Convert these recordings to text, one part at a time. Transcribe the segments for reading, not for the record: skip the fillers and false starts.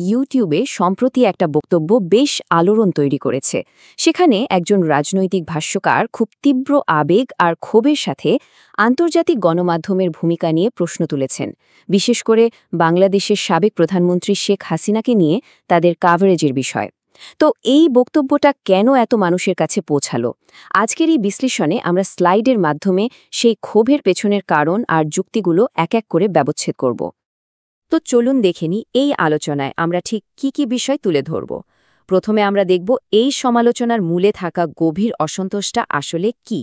ইউটিউবে সম্প্রতি একটা বক্তব্য বেশ আলোড়ন তৈরি করেছে। সেখানে একজন রাজনৈতিক ভাষ্যকার খুব তীব্র আবেগ আর ক্ষোভের সাথে আন্তর্জাতিক গণমাধ্যমের ভূমিকা নিয়ে প্রশ্ন তুলেছেন, বিশেষ করে বাংলাদেশের সাবেক প্রধানমন্ত্রী শেখ হাসিনাকে নিয়ে তাদের কাভারেজের বিষয়। তো এই বক্তব্যটা কেন এত মানুষের কাছে পৌঁছালো? আজকের এই বিশ্লেষণে আমরা স্লাইডের মাধ্যমে সেই ক্ষোভের পেছনের কারণ আর যুক্তিগুলো এক এক করে ব্যবচ্ছেদ করব। তো চলুন দেখে নিই এই আলোচনায় আমরা ঠিক কি বিষয় তুলে ধরব। প্রথমে আমরা দেখব এই সমালোচনার মূলে থাকা গভীর অসন্তোষটা আসলে কি।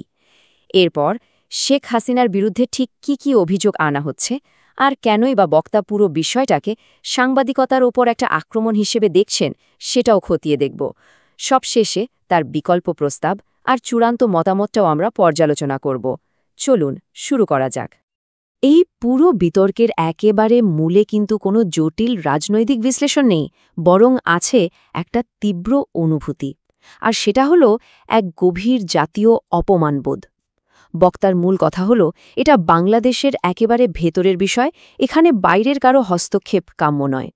এরপর শেখ হাসিনার বিরুদ্ধে ঠিক কি অভিযোগ আনা হচ্ছে, আর কেনই বা বক্তা পুরো বিষয়টাকে সাংবাদিকতার ওপর একটা আক্রমণ হিসেবে দেখছেন সেটাও খতিয়ে দেখব। সবশেষে তার বিকল্প প্রস্তাব আর চূড়ান্ত মতামতটাও আমরা পর্যালোচনা করব। চলুন শুরু করা যাক। এই পুরো বিতর্কের একেবারে মূলে কিন্তু কোনো জটিল রাজনৈতিক বিশ্লেষণ নেই, বরং আছে একটা তীব্র অনুভূতি। আর সেটা হলো এক গভীর জাতীয় অপমানবোধ। বক্তার মূল কথা হলো, এটা বাংলাদেশের একেবারে ভেতরের বিষয়, এখানে বাইরের কারো হস্তক্ষেপ কাম্য নয়।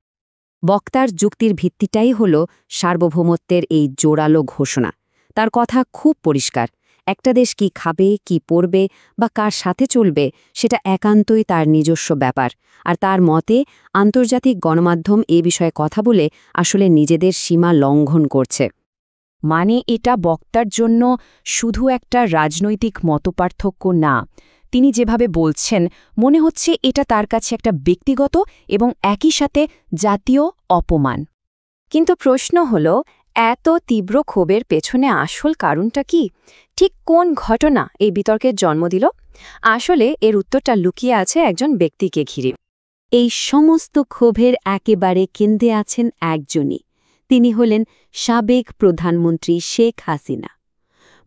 বক্তার যুক্তির ভিত্তিটাই হল সার্বভৌমত্বের এই জোরালো ঘোষণা। তার কথা খুব পরিষ্কার, একটা দেশ কি খাবে, কি পড়বে বা কার সাথে চলবে সেটা একান্তই তার নিজস্ব ব্যাপার। আর তার মতে আন্তর্জাতিক গণমাধ্যম এ বিষয়ে কথা বলে আসলে নিজেদের সীমা লঙ্ঘন করছে। মানে এটা বক্তার জন্য শুধু একটা রাজনৈতিক মতপার্থক্য না, তিনি যেভাবে বলছেন মনে হচ্ছে এটা তার কাছে একটা ব্যক্তিগত এবং একই সাথে জাতীয় অপমান। কিন্তু প্রশ্ন হল, এত তীব্র ক্ষোভের পেছনে আসল কারণটা কি? ঠিক কোন ঘটনা এই বিতর্কের জন্ম দিল? আসলে এর উত্তরটা লুকিয়ে আছে একজন ব্যক্তিকে ঘিরে। এই সমস্ত ক্ষোভের একেবারে কেন্দ্রে আছেন একজনই, তিনি হলেন সাবেক প্রধানমন্ত্রী শেখ হাসিনা।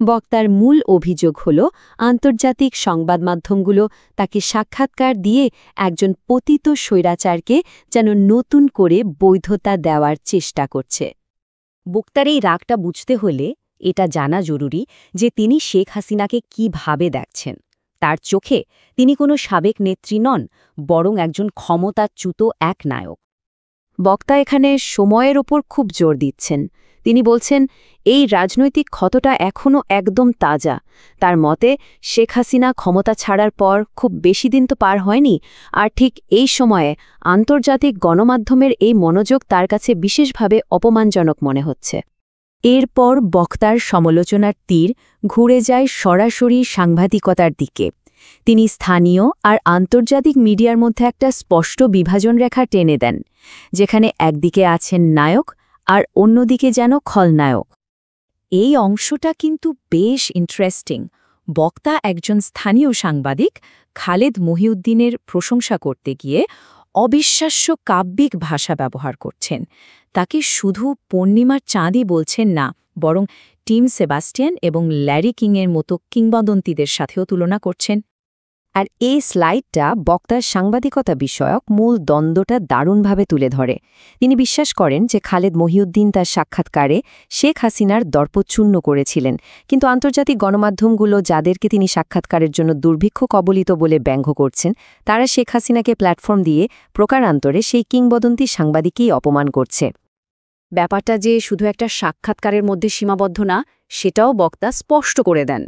বক্তার মূল অভিযোগ হল, আন্তর্জাতিক সংবাদ মাধ্যমগুলো তাকে সাক্ষাৎকার দিয়ে একজন পতিত স্বৈরাচারকে যেন নতুন করে বৈধতা দেওয়ার চেষ্টা করছে। বক্তার এই রাগটা বুঝতে হলে এটা জানা জরুরি যে তিনি শেখ হাসিনাকে কিভাবে দেখছেন। তার চোখে তিনি কোনো সাবেক নেত্রী নন, বরং একজন ক্ষমতাচ্যুত এক নায়ক। বক্তা এখানে সময়ের ওপর খুব জোর দিচ্ছেন। তিনি বলছেন এই রাজনৈতিক ক্ষতটা এখনও একদম তাজা। তার মতে শেখ হাসিনা ক্ষমতা ছাড়ার পর খুব বেশি দিন তো পার হয়নি, আর ঠিক এই সময়ে আন্তর্জাতিক গণমাধ্যমের এই মনোযোগ তার কাছে বিশেষভাবে অপমানজনক মনে হচ্ছে। এরপর বক্তার সমালোচনার তীর ঘুরে যায় সরাসরি সাংবাদিকতার দিকে। তিনি স্থানীয় আর আন্তর্জাতিক মিডিয়ার মধ্যে একটা স্পষ্ট বিভাজন রেখা টেনে দেন, যেখানে একদিকে আছেন নায়ক আর অন্যদিকে যেন খলনায়ক। এই অংশটা কিন্তু বেশ ইন্টারেস্টিং। বক্তা একজন স্থানীয় সাংবাদিক খালেদ মহিউদ্দিনের প্রশংসা করতে গিয়ে অবিশ্বাস্য কাব্যিক ভাষা ব্যবহার করছেন। তাকে শুধু পূর্ণিমার চাঁদই বলছেন না, বরং টিম সেবাস্টিয়ান এবং ল্যারি কিংয়ের মতো কিংবদন্তিদের সাথেও তুলনা করছেন। আর এই স্লাইডটা বক্তার সাংবাদিকতা বিষয়ক মূল দ্বন্দ্বটা দারুণভাবে তুলে ধরে। তিনি বিশ্বাস করেন যে খালেদ মহিউদ্দিন তার সাক্ষাৎকারে শেখ হাসিনার দর্পচ্ছুন্ন করেছিলেন, কিন্তু আন্তর্জাতিক গণমাধ্যমগুলো যাদেরকে তিনি সাক্ষাৎকারের জন্য দুর্ভিক্ষ কবলিত বলে ব্যঙ্গ করছেন, তারা শেখ হাসিনাকে প্ল্যাটফর্ম দিয়ে প্রকারান্তরে সেই কিংবদন্তি সাংবাদিককেই অপমান করছে। ব্যাপারটা যে শুধু একটা সাক্ষাৎকারের মধ্যে সীমাবদ্ধ না, সেটাও বক্তা স্পষ্ট করে দেন।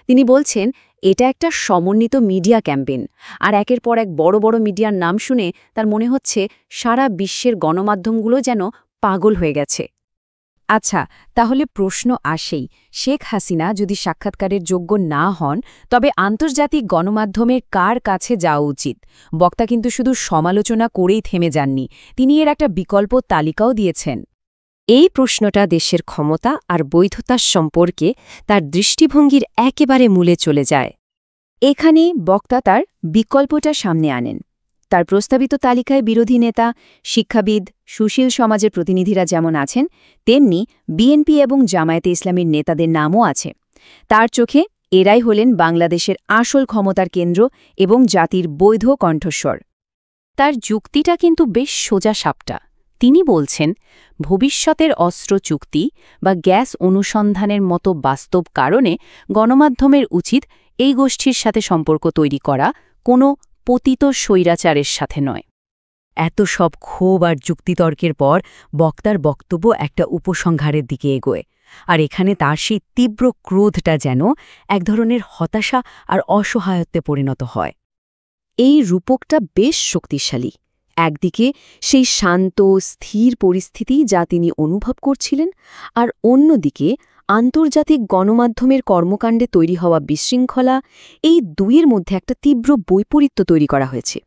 তিনি বলছেন এটা একটা সমন্বিত মিডিয়া ক্যাম্পেইন, আর একের পর এক বড় বড় মিডিয়ার নাম শুনে তার মনে হচ্ছে সারা বিশ্বের গণমাধ্যমগুলো যেন পাগল হয়ে গেছে। আচ্ছা, তাহলে প্রশ্ন আসেই, শেখ হাসিনা যদি সাক্ষাৎকারের যোগ্য না হন, তবে আন্তর্জাতিক গণমাধ্যমের কার কাছে যাওয়া উচিত? বক্তা কিন্তু শুধু সমালোচনা করেই থেমে যাননি, তিনি এর একটা বিকল্প তালিকাও দিয়েছেন। এই প্রশ্নটা দেশের ক্ষমতা আর বৈধতার সম্পর্কে তার দৃষ্টিভঙ্গির একেবারে মূলে চলে যায়। এখানে বক্তা তার বিকল্পটা সামনে আনেন। তার প্রস্তাবিত তালিকায় বিরোধী নেতা, শিক্ষাবিদ, সুশীল সমাজের প্রতিনিধিরা যেমন আছেন, তেমনি বিএনপি এবং জামায়াতে ইসলামীর নেতাদের নামও আছে। তার চোখে এরাই হলেন বাংলাদেশের আসল ক্ষমতার কেন্দ্র এবং জাতির বৈধ কণ্ঠস্বর। তার যুক্তিটা কিন্তু বেশ সোজা সাপটা। তিনি বলছেন ভবিষ্যতের অস্ত্র চুক্তি বা গ্যাস অনুসন্ধানের মতো বাস্তব কারণে গণমাধ্যমের উচিত এই গোষ্ঠীর সাথে সম্পর্ক তৈরি করা, কোনো পতিত স্বৈরাচারের সাথে নয়। এত সব ক্ষোভ আর যুক্তিতর্কের পর বক্তার বক্তব্য একটা উপসংহারের দিকে এগোয়, আর এখানে তার সেই তীব্র ক্রোধটা যেন এক ধরনের হতাশা আর অসহায়ত্বে পরিণত হয়। এই রূপকটা বেশ শক্তিশালী। একদিকে সেই শান্ত স্থির পরিস্থিতি যা তিনি অনুভব করছিলেন, আর অন্যদিকে আন্তর্জাতিক গণমাধ্যমের কর্মকাণ্ডে তৈরি হওয়া বিশৃঙ্খলা, এই দুইয়ের মধ্যে একটা তীব্র বৈপরীত্য তৈরি করা হয়েছে।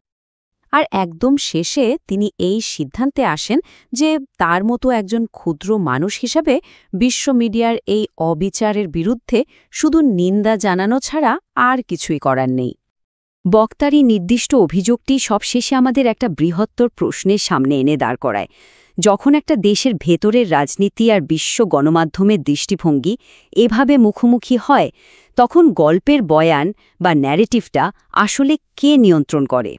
আর একদম শেষে তিনি এই সিদ্ধান্তে আসেন যে তার মতো একজন ক্ষুদ্র মানুষ হিসাবে বিশ্ব মিডিয়ার এই অবিচারের বিরুদ্ধে শুধু নিন্দা জানানো ছাড়া আর কিছুই করার নেই। বক্তারই নির্দিষ্ট অভিযোগটি সবশেষে আমাদের একটা বৃহত্তর প্রশ্নের সামনে এনে দাঁড় করায়। যখন একটা দেশের ভেতরের রাজনীতি আর বিশ্ব গণমাধ্যমের দৃষ্টিভঙ্গি এভাবে মুখোমুখি হয়, তখন গল্পের বয়ান বা ন্যারেটিভটা আসলে কে নিয়ন্ত্রণ করে?